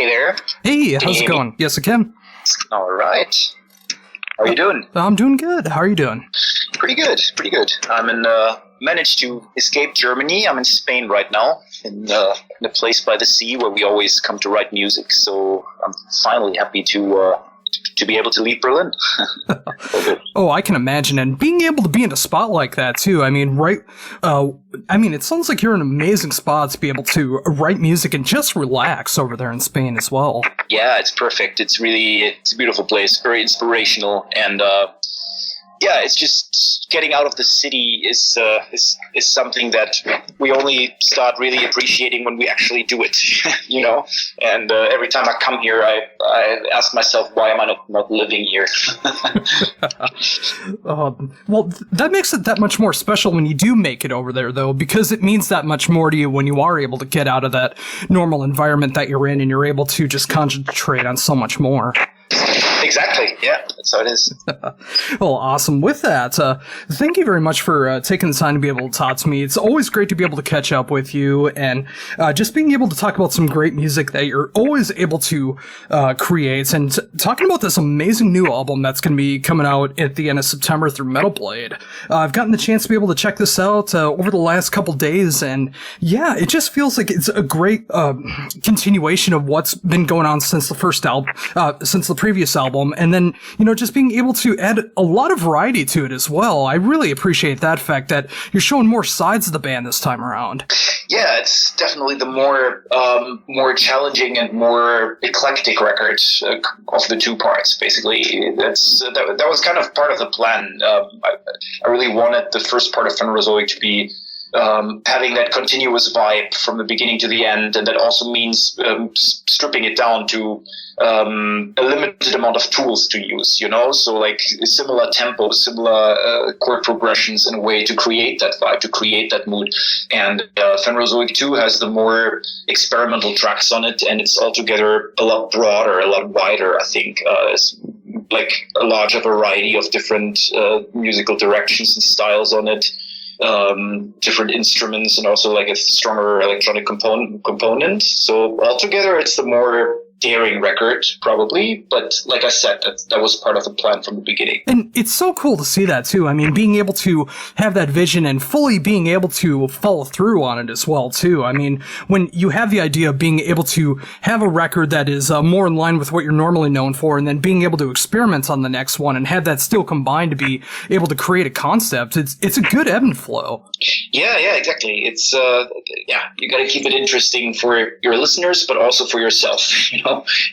there. Hey, Can how's you it hear me? going? Yes, I can. All right. How are you doing? I'm doing good. How are you doing? Pretty good. Pretty good. Managed to escape Germany. I'm in Spain right now, in a place by the sea where we always come to write music. So I'm finally happy to be able to leave Berlin. Oh, I can imagine. And being able to be in a spot like that, too. I mean, it sounds like you're in an amazing spot to be able to write music and just relax over there in Spain as well. Yeah, it's perfect. It's a beautiful place, very inspirational, and it's just getting out of the city is something that we only start really appreciating when we actually do it, you know. And every time I come here, I ask myself, why am I not living here? Well, that makes it that much more special when you do make it over there, though, because it means that much more to you when you are able to get out of that normal environment that you're in and you're able to just concentrate on so much more. Exactly. Yeah, that's how it is. Well, awesome. With that, thank you very much for taking the time to be able to talk to me. It's always great to be able to catch up with you and just being able to talk about some great music that you're always able to create and talking about this amazing new album that's going to be coming out at the end of September through Metal Blade. I've gotten the chance to be able to check this out over the last couple days, and yeah, it just feels like it's a great continuation of what's been going on since the first album, since the previous album. And then, you know, just being able to add a lot of variety to it as well. I really appreciate that fact that you're showing more sides of the band this time around. Yeah, it's definitely the more challenging and more eclectic record of the two parts, basically. That was kind of part of the plan. I really wanted the first part of Phanerozoic to be having that continuous vibe from the beginning to the end, and that also means stripping it down to a limited amount of tools to use, you know, so like similar tempo, similar chord progressions in a way to create that vibe, to create that mood. And Phanerozoic 2 has the more experimental tracks on it, and it's altogether a lot broader, a lot wider, I think. It's like a larger variety of different musical directions and styles on it. Different instruments, and also like a stronger electronic component. So altogether, it's the more daring record, probably. But like I said, that was part of the plan from the beginning. And it's so cool to see that, too. I mean, being able to have that vision and fully being able to follow through on it as well, too. I mean, when you have the idea of being able to have a record that is more in line with what you're normally known for, and then being able to experiment on the next one and have that still combined to be able to create a concept, it's a good ebb and flow. Yeah, exactly. It's you got to keep it interesting for your listeners, but also for yourself, you know.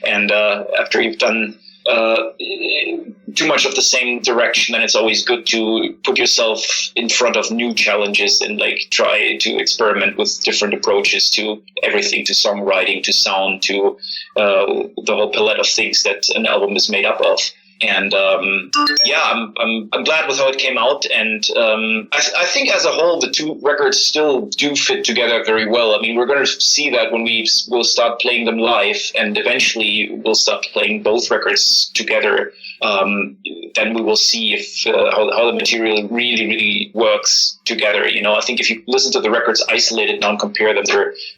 And after you've done too much of the same direction, then it's always good to put yourself in front of new challenges and like try to experiment with different approaches to everything, to songwriting, to sound, to the whole palette of things that an album is made up of. And I'm glad with how it came out, and I think as a whole the two records still do fit together very well. I mean, we're going to see that when we will start playing them live, and eventually we'll start playing both records together. Then we will see if how the material really works together. You know, I think if you listen to the records isolated now and compare them,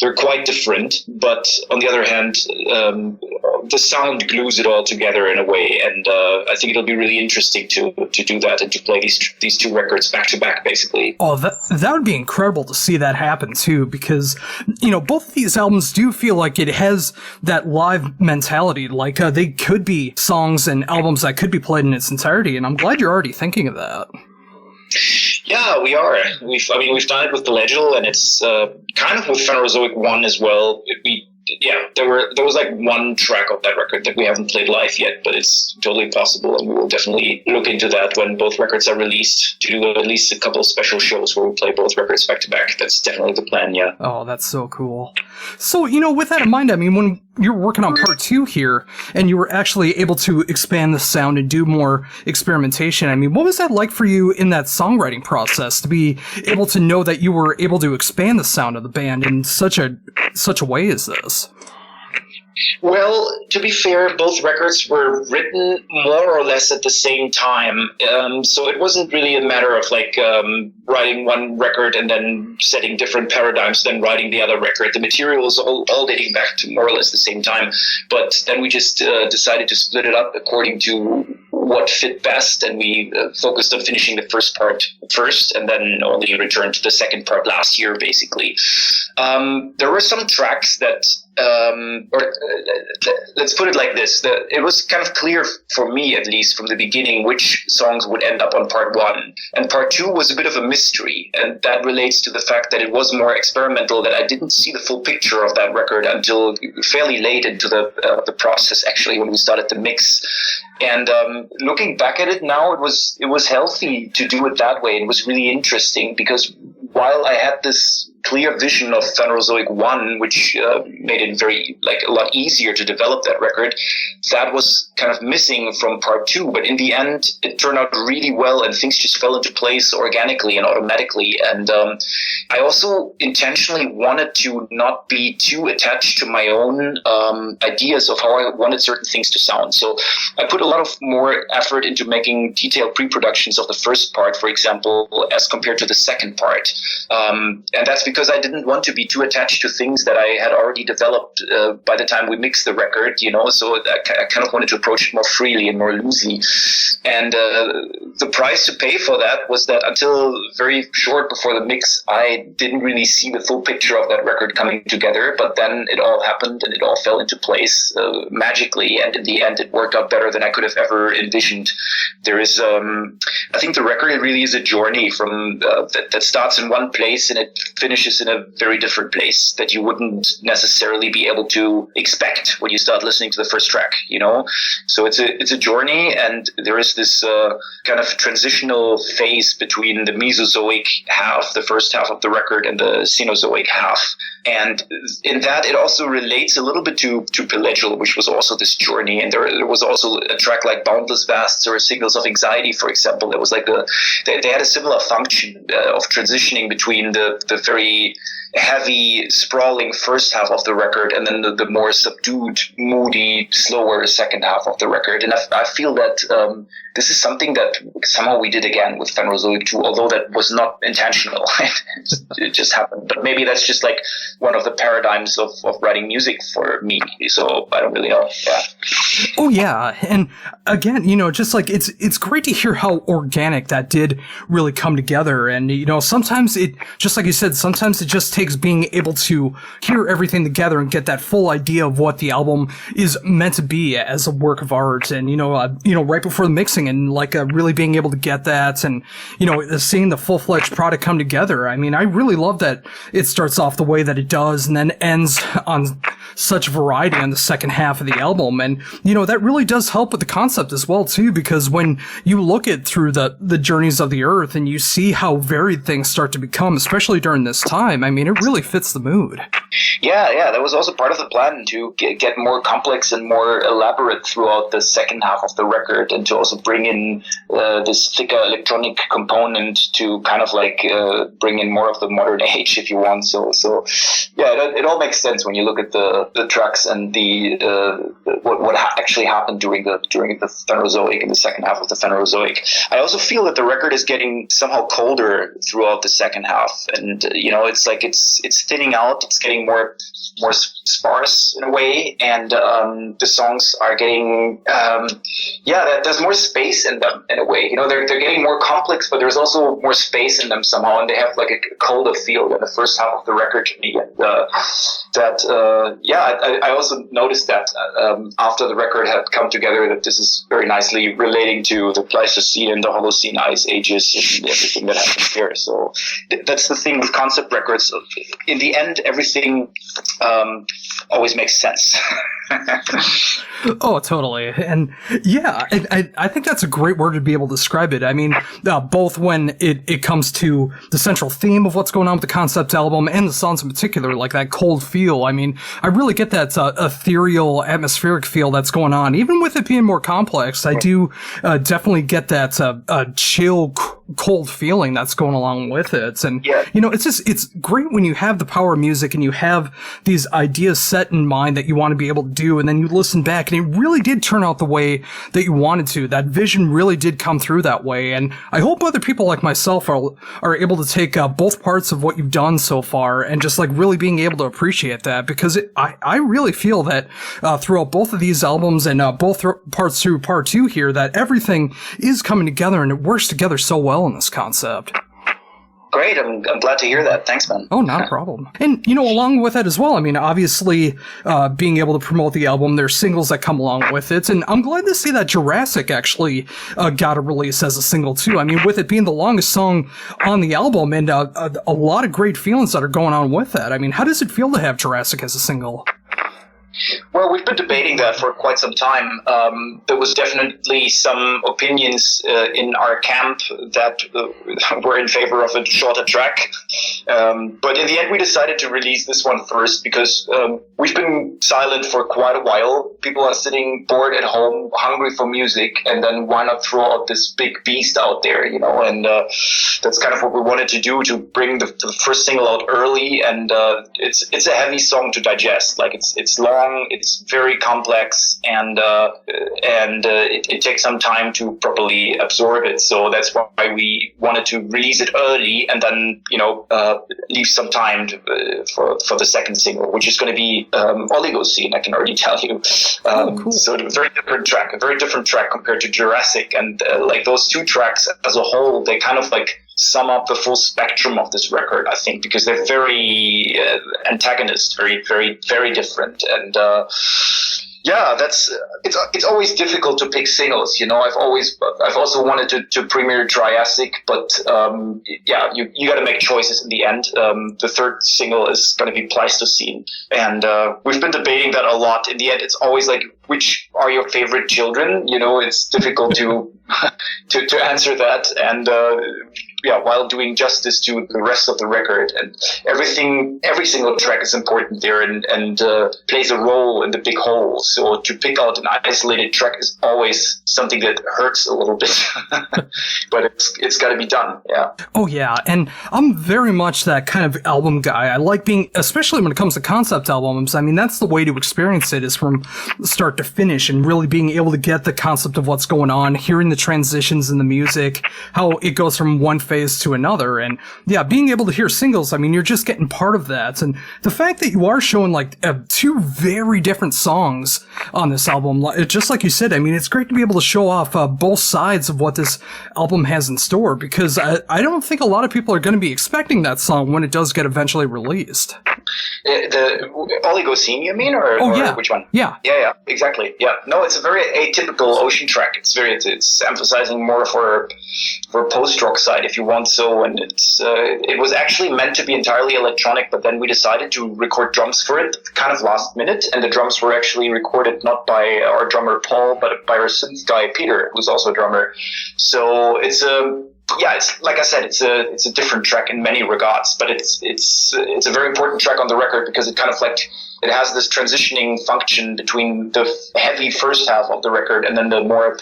they're quite different. But on the other hand, the sound glues it all together in a way, and I think it'll be really interesting to do that and to play these two records back to back, basically. Oh, that would be incredible to see that happen too, because you know both of these albums do feel like it has that live mentality. Like they could be songs and albums that could be played in its entirety, and I'm glad you're already thinking of that. Yeah, we are. We've done it with the Legil, and it's kind of with Phanerozoic 1 as well. There was like one track of that record that we haven't played live yet, but it's totally possible, and we will definitely look into that when both records are released, to do at least a couple of special shows where we play both records back to back. That's definitely the plan, yeah. Oh, that's so cool. So, you know, with that in mind, I mean, when you're working on part 2 here, and you were actually able to expand the sound and do more experimentation, I mean, what was that like for you in that songwriting process, to be able to know that you were able to expand the sound of the band in such a way as this? Well, to be fair, both records were written more or less at the same time. So it wasn't really a matter of like writing one record and then setting different paradigms, then writing the other record. The material was all dating back to more or less the same time. But then we just decided to split it up according to what fit best, and we focused on finishing the first part first, and then only returned to the second part last year, basically. There were some tracks that, let's put it like this, it was kind of clear for me, at least from the beginning, which songs would end up on part one. And part two was a bit of a mystery, and that relates to the fact that it was more experimental, that I didn't see the full picture of that record until fairly late into the process, actually, when we started the mix. And looking back at it now, it was healthy to do it that way. It was really interesting because while I had this clear vision of Phanerozoic 1, which made it a lot easier to develop that record, that was kind of missing from part 2. But in the end, it turned out really well, and things just fell into place organically and automatically. And I also intentionally wanted to not be too attached to my own ideas of how I wanted certain things to sound. So I put a lot of more effort into making detailed pre-productions of the first part, for example, as compared to the second part. And that's because I didn't want to be too attached to things that I had already developed by the time we mixed the record, so I kind of wanted to approach it more freely and more loosely. And the price to pay for that was that until very short before the mix, I didn't really see the full picture of that record coming together, but then it all happened and it all fell into place magically, and in the end it worked out better than I could have ever envisioned. There is, I think the record really is a journey from that starts in one place and it finishes in a very different place that you wouldn't necessarily be able to expect when you start listening to the first track, So it's a journey, and there is this kind of transitional phase between the Mesozoic half, the first half of the record, and the Cenozoic half. And in that, it also relates a little bit to Pellegil, which was also this journey. And there was also a track like Boundless Vasts or Signals of Anxiety, for example. That was like they had a similar function of transitioning between the very heavy, sprawling first half of the record and then the more subdued, moody, slower second half of the record. And I feel that this is something that somehow we did again with Phanerozoic 2, although that was not intentional. It just happened. But maybe that's just like one of the paradigms of writing music for me. So I don't really know. Yeah. Oh, yeah. And again, just like it's great to hear how organic that did really come together. And, sometimes it, just like you said, sometimes it just takes being able to hear everything together and get that full idea of what the album is meant to be as a work of art. And, right before the mixing and like really being able to get that and, seeing the full-fledged product come together. I mean, I really love that it starts off the way that it does and then ends on such variety on the second half of the album. And, that really does help with the concept as well, too, because when you look at through the journeys of the earth and you see how varied things start to become, especially during this time, I mean, it really fits the mood. Yeah, that was also part of the plan to get more complex and more elaborate throughout the second half of the record, and to also bring in this thicker electronic component to kind of like bring in more of the modern age, if you want. So yeah, it all makes sense when you look at the tracks and the what actually happened during the Phanerozoic and the second half of the Phanerozoic. I also feel that the record is getting somehow colder throughout the second half, and it's like it's thinning out. It's getting more sparse in a way, and the songs are getting there's more space in them in a way. They're getting more complex, but there's also more space in them somehow, and they have like a colder feel than the first half of the record to me. And I also noticed that after the record had come together, that this is very nicely relating to the Pleistocene and the Holocene ice ages and everything that happened here. So that's the thing with concept records. In the end, everything always makes sense. Oh, totally. And yeah, I think that's a great word to be able to describe it. I mean, both when it comes to the central theme of what's going on with the concept album and the songs in particular, like that cold feel. I mean, I really get that ethereal, atmospheric feel that's going on. Even with it being more complex, I do definitely get that chill, cold feeling that's going along with it. And, Yeah. it's great when you have the power of music and you have these ideas set in mind that you want to be able to do, and then you listen back and it really did turn out the way that you wanted to. That vision really did come through that way. And I hope other people like myself are able to take both parts of what you've done so far and just like really being able to appreciate that, because I really feel that throughout both of these albums and both parts through part 2 here, that everything is coming together and it works together so well in this concept. Great. I'm glad to hear that. Thanks, man. Oh, not a problem. And, along with that as well, I mean, obviously, being able to promote the album, there's singles that come along with it. And I'm glad to see that Jurassic actually got a release as a single, too. I mean, with it being the longest song on the album and a lot of great feelings that are going on with that. I mean, how does it feel to have Jurassic as a single? Well, we've been debating that for quite some time. There was definitely some opinions in our camp that were in favor of a shorter track. But in the end, we decided to release this one first because we've been silent for quite a while. People are sitting bored at home, hungry for music, and then why not throw out this big beast out there, And that's kind of what we wanted to do, to bring the first single out early. And it's a heavy song to digest. Like it's long. It's very complex, and it takes some time to properly absorb it. So that's why we wanted to release it early, and then leave some time for the second single, which is going to be Oligocene. I can already tell you. Cool. So a very different track compared to Jurassic, and like those two tracks as a whole, they kind of like sum up the full spectrum of this record, I think, because they're very antagonist, very, very, very different. And it's always difficult to pick singles. I've also wanted to premiere Triassic, but you got to make choices in the end. The third single is going to be Pleistocene, and we've been debating that a lot. In the end, it's always like, which are your favorite children? It's difficult to to answer that, and while doing justice to the rest of the record, and every single track is important there and plays a role in the big whole. So to pick out an isolated track is always something that hurts a little bit, but it's got to be done. Yeah. Oh yeah, and I'm very much that kind of album guy. I like being, especially when it comes to concept albums. I mean, that's the way to experience it, is from start to finish, and really being able to get the concept of what's going on, hearing the transitions in the music, how it goes from one phase to another. And yeah, being able to hear singles, I mean, you're just getting part of that. And the fact that you are showing like two very different songs on this album, just like you said, I mean, it's great to be able to show off both sides of what this album has in store, because I don't think a lot of people are going to be expecting that song when it does get eventually released. The Oligocene, you mean? Or which one? Yeah, exactly. Yeah, no, it's a very atypical Ocean track. It's emphasizing more for post-rock side, if you want so, and it was actually meant to be entirely electronic, but then we decided to record drums for it kind of last minute, and the drums were actually recorded not by our drummer Paul, but by our synth guy Peter, who's also a drummer. So it's like I said, it's a different track in many regards, but it's a very important track on the record, because it kind of like, it has this transitioning function between the heavy first half of the record and then the more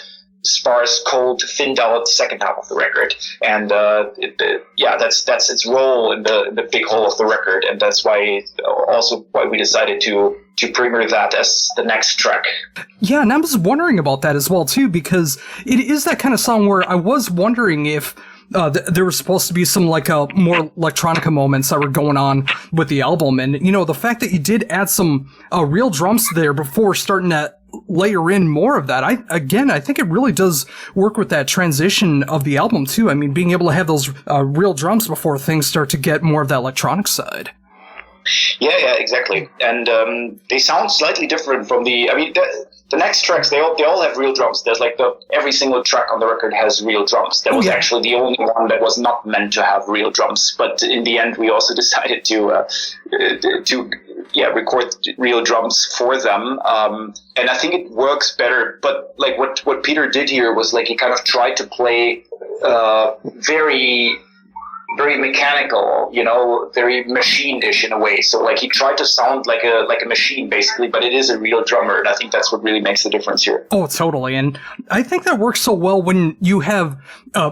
sparse, cold, thinned out second half of the record, and that's its role in the big whole of the record, and that's why we decided to premiere that as the next track. Yeah, and I was wondering about that as well too, because it is that kind of song where I was wondering if there was supposed to be some like more electronica moments that were going on with the album, and the fact that you did add some real drums there before starting to layer in more of that, I think it really does work with that transition of the album too. I mean, being able to have those real drums before things start to get more of that electronic side. Yeah, exactly. And they sound slightly different from the next tracks. They all have real drums. There's like every single track on the record has real drums. That was actually the only one that was not meant to have real drums. But in the end, we also decided to record real drums for them. And I think it works better. But like what Peter did here was like he kind of tried to play very, very mechanical, very machine-ish in a way. So like he tried to sound like a machine basically, but it is a real drummer, and I think that's what really makes the difference here. Oh, totally. And I think that works so well when you have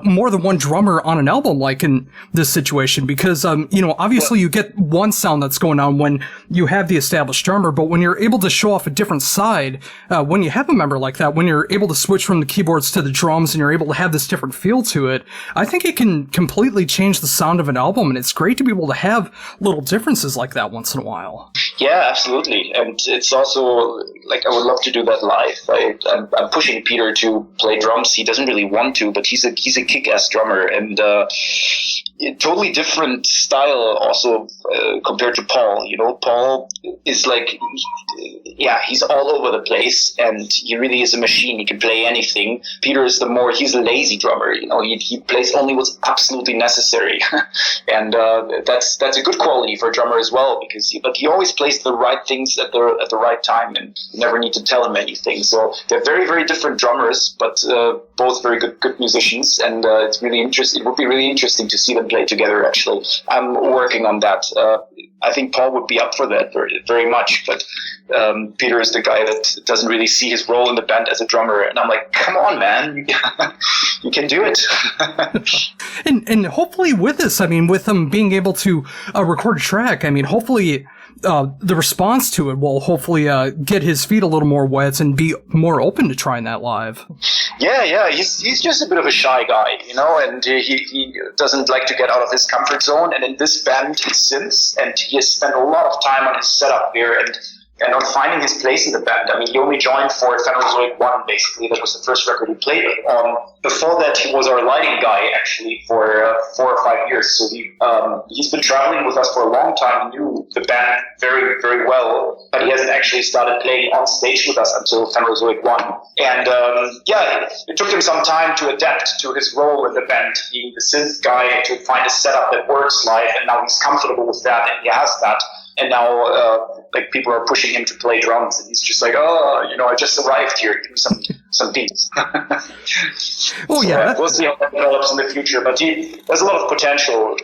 more than one drummer on an album, like in this situation, because, obviously you get one sound that's going on when you have the established drummer, but when you're able to show off a different side, when you have a member like that, when you're able to switch from the keyboards to the drums and you're able to have this different feel to it, I think it can completely change the sound of an album, and it's great to be able to have little differences like that once in a while. Yeah, absolutely. And it's also, like, I would love to do that live. I'm pushing Peter to play drums. He doesn't really want to, but he's a kick-ass drummer, and totally different style also compared to Paul. Paul is like, he's all over the place, and he really is a machine. He can play anything. Peter is he's a lazy drummer. He plays only what's absolutely necessary, and that's a good quality for a drummer as well, but he always plays the right things at the right time, and you never need to tell him anything. So they're very, very different drummers, but both very good musicians, and it's really interesting. It would be really interesting to see them play together. Actually, I'm working on that. I think Paul would be up for that very, very much, but Peter is the guy that doesn't really see his role in the band as a drummer, and I'm like, come on, man, you can do it. and hopefully with this, with them being able to record a track, hopefully the response to it will hopefully get his feet a little more wet and be more open to trying that live. Yeah, he's just a bit of a shy guy, and he doesn't like to get out of his comfort zone. And in this band, it's synths, and he has spent a lot of time on his setup here and on finding his place in the band. He only joined for Phanerozoic 1, basically. That was the first record he played on. Before that, he was our lighting guy, actually, for 4 or 5 years. So he's been traveling with us for a long time. He knew the band very, very well, but he hasn't actually started playing on stage with us until Phanerozoic 1. And it took him some time to adapt to his role in the band, being the synth guy, to find a setup that works live, and now he's comfortable with that, and he has that. And now, people are pushing him to play drums, and he's just like, I just arrived here, give me some beats. Oh, yeah. We'll see how that develops in the future, but there's a lot of potential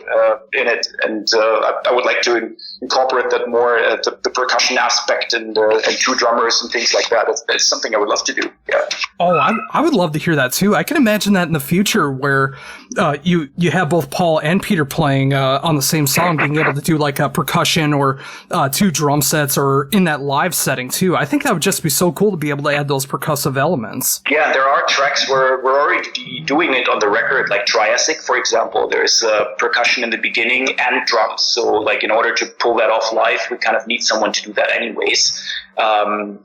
in it, and I would like to incorporate that more, the percussion aspect and 2 drummers and things like that. That's something I would love to do. Yeah. Oh, I would love to hear that too. I can imagine that in the future where you have both Paul and Peter playing on the same song, being able to do like a percussion or 2 drum sets, or in that live setting too. I think that would just be so cool to be able to add those percussive elements. Yeah, there are tracks where we're already doing it on the record, like Triassic, for example. There's percussion in the beginning and drums. So in order to pull that off live, we kind of need someone to do that anyways.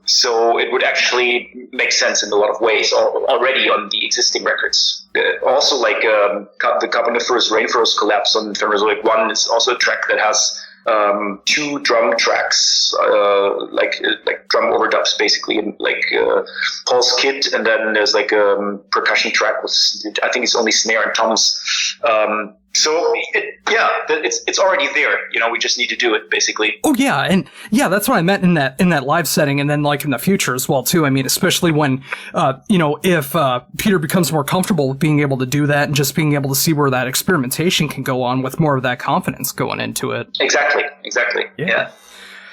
So it would actually make sense in a lot of ways already on the existing records. Also, the Carboniferous Rainforest Collapse on Phanerozoic 1 is also a track that has 2 drum tracks, like drum overdubs, basically, and Paul's kit, and then there's a percussion track with, I think it's only snare and toms. So it's already there. We just need to do it, basically. Oh yeah, and yeah, that's what I meant in that live setting, and then in the future as well too. Especially when if Peter becomes more comfortable with being able to do that and just being able to see where that experimentation can go on with more of that confidence going into it. Exactly. Yeah.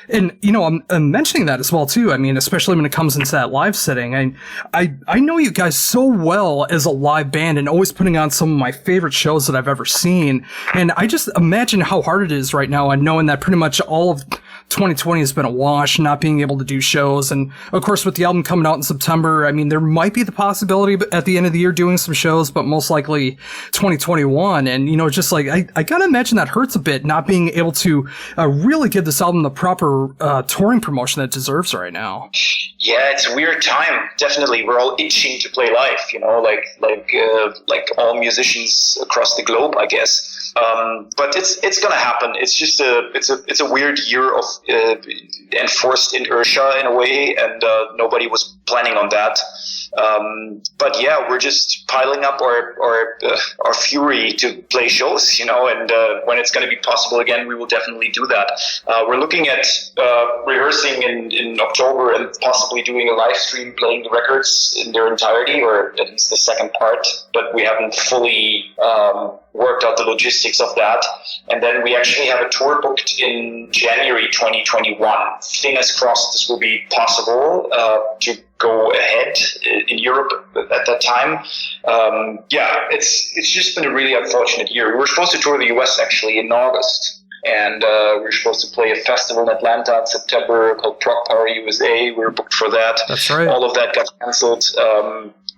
And, I'm mentioning that as well, too. Especially when it comes into that live setting. I know you guys so well as a live band, and always putting on some of my favorite shows that I've ever seen. And I just imagine how hard it is right now, and knowing that pretty much all of 2020 has been a wash, not being able to do shows. And of course, with the album coming out in September, there might be the possibility at the end of the year doing some shows, but most likely 2021. And, I gotta imagine that hurts a bit, not being able to really give this album the proper touring promotion that it deserves right now. Yeah, it's a weird time. Definitely, we're all itching to play live. Like all musicians across the globe, I guess. But it's gonna happen. It's just it's a weird year of enforced inertia in a way, and nobody was planning on that. But yeah, we're just piling up our fury to play shows, and when it's going to be possible again, we will definitely do that. We're looking at rehearsing in October and possibly doing a live stream playing the records in their entirety, or at least the second part, but we haven't fully worked out the logistics of that. And then we actually have a tour booked in January 2021. Fingers crossed this will be possible to go ahead in Europe at that time. It's just been a really unfortunate year. We were supposed to tour the US actually in August, and we were supposed to play a festival in Atlanta in September called Prog Power USA. We were booked for that. That's right. All of that got canceled.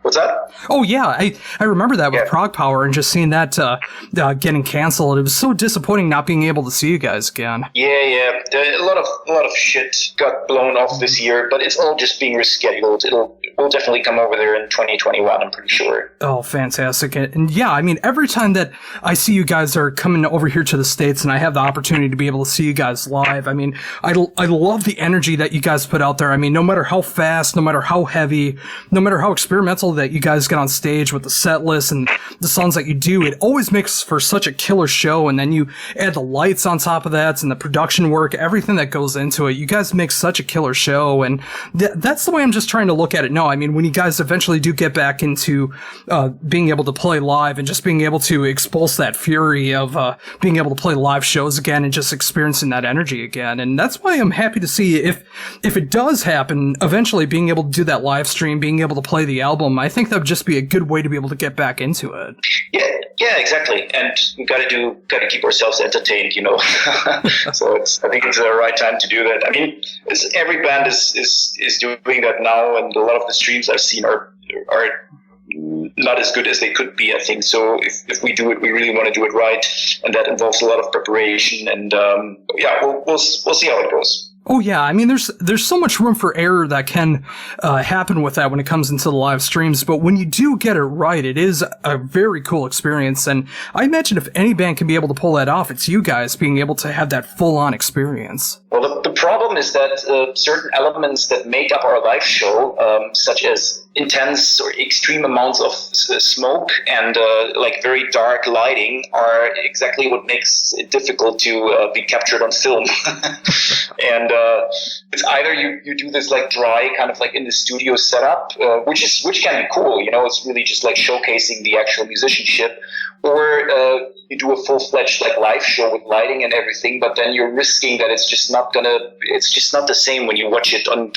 What's that? Oh, yeah. I remember that with Prog Power and just seeing that getting canceled. It was so disappointing not being able to see you guys again. Yeah. A lot of shit got blown off this year, but it's all just being rescheduled. We'll definitely come over there in 2021, I'm pretty sure. Oh, fantastic. And yeah, I mean, every time that I see you guys are coming over here to the States and I have the opportunity to be able to see you guys live, I mean, I love the energy that you guys put out there. I mean, no matter how fast, no matter how heavy, no matter how experimental that you guys get on stage with the set list and the songs that you do, it always makes for such a killer show. And then you add the lights on top of that and the production work, everything that goes into it. You guys make such a killer show. And that's the way I'm just trying to look at it now. I mean, when you guys eventually do get back into being able to play live and just being able to expulse that fury of being able to play live shows again and just experiencing that energy again. And that's why I'm happy to see if it does happen, eventually being able to do that live stream, being able to play the album, I think that would just be a good way to be able to get back into it. Yeah, exactly. And we gotta keep ourselves entertained, So I think it's the right time to do that. I mean, every band is doing that now, and a lot of the streams I've seen are not as good as they could be, I think. So if we do it, we really want to do it right, and that involves a lot of preparation. And we'll see how it goes. Oh yeah, I mean, there's so much room for error that can happen with that when it comes into the live streams, but when you do get it right, it is a very cool experience, and I imagine if any band can be able to pull that off, it's you guys being able to have that full-on experience. Well, the problem is that certain elements that make up our live show, such as intense or extreme amounts of smoke and very dark lighting, are exactly what makes it difficult to be captured on film. And it's either you do this dry kind of in the studio setup, which can be cool, it's really just showcasing the actual musicianship, or you do a full-fledged live show with lighting and everything, but then you're risking that it's just not the same when you watch it on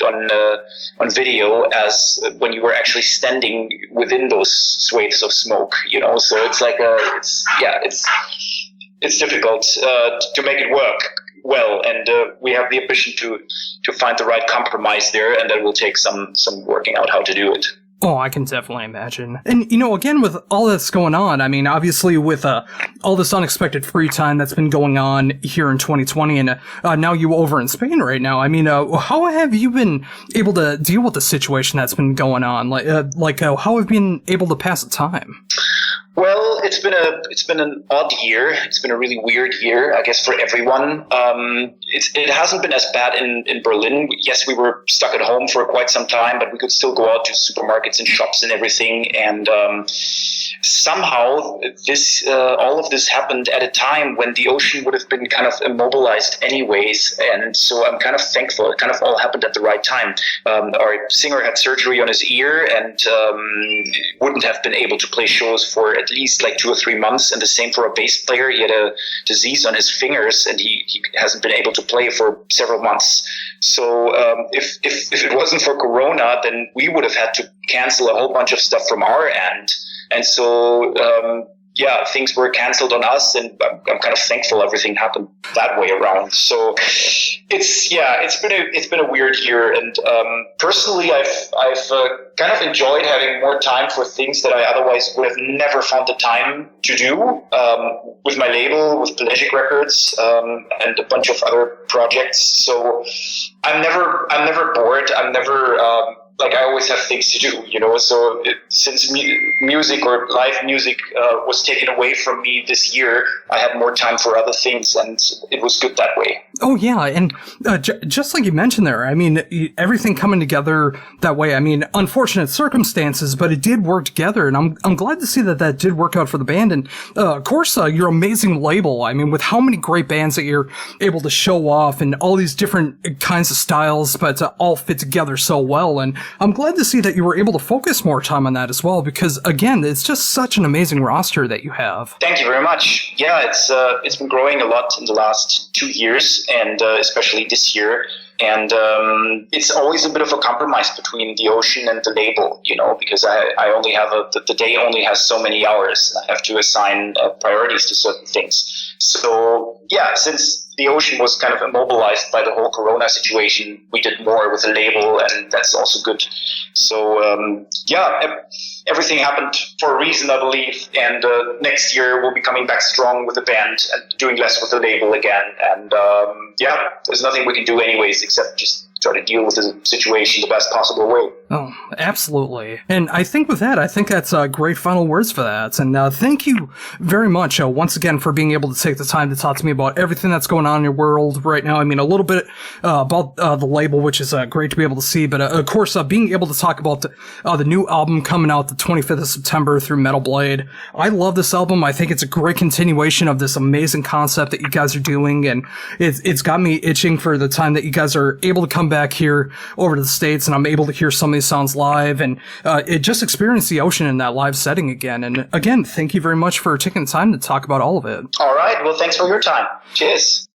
video as when you were actually standing within those swathes of smoke, so it's difficult to make it work well, and we have the ambition to find the right compromise there, and that will take some working out how to do it. Oh, I can definitely imagine. And, again, with all that's going on, I mean, obviously with all this unexpected free time that's been going on here in 2020, and now you over in Spain right now, I mean, how have you been able to deal with the situation that's been going on? How have you been able to pass the time? Well, it's been an odd year. It's been a really weird year, I guess, for everyone. It hasn't been as bad in Berlin. Yes, we were stuck at home for quite some time, but we could still go out to supermarkets and shops and everything. And somehow all of this happened at a time when the ocean would have been kind of immobilized anyways. And so I'm kind of thankful. It kind of all happened at the right time. Our singer had surgery on his ear and wouldn't have been able to play shows for at least 2 or 3 months, and the same for a bass player. He had a disease on his fingers and he hasn't been able to play for several months. So if it wasn't for Corona, then we would have had to cancel a whole bunch of stuff from our end. And so things were canceled on us, and I'm kind of thankful everything happened that way around. So it's been a weird year, and personally, I've kind of enjoyed having more time for things that I otherwise would have never found the time to do, with my label, with Pelagic Records, and a bunch of other projects. So I'm never bored. I'm never I always have things to do, so since music or live music was taken away from me this year, I had more time for other things, and it was good that way. Oh, yeah, and just like you mentioned there, I mean, everything coming together that way, I mean, unfortunate circumstances, but it did work together, and I'm glad to see that did work out for the band, and of course, your amazing label, I mean, with how many great bands that you're able to show off, and all these different kinds of styles, but all fit together so well, and I'm glad to see that you were able to focus more time on that as well, because again, it's just such an amazing roster that you have. Thank you very much. Yeah, it's been growing a lot in the last 2 years, and especially this year. And it's always a bit of a compromise between the ocean and the label, because I only have the day only has so many hours. I have to assign priorities to certain things. So yeah, since the ocean was kind of immobilized by the whole Corona situation, we did more with the label, and that's also good. So everything happened for a reason, I believe. And next year we'll be coming back strong with the band and doing less with the label again. And there's nothing we can do anyways except just try to deal with the situation the best possible way. Oh, absolutely. And I think with that, that's great final words for that. And thank you very much once again for being able to take the time to talk to me about everything that's going on in your world right now. I mean, a little bit about the label, which is great to be able to see, but of course, being able to talk about the new album coming out the 25th of September through Metal Blade. I love this album. I think it's a great continuation of this amazing concept that you guys are doing, and it's got me itching for the time that you guys are able to come back here over to the States and I'm able to hear some of these sounds live and just experience the ocean in that live setting again. And again, thank you very much for taking the time to talk about all of it. All right. Well, thanks for your time. Cheers.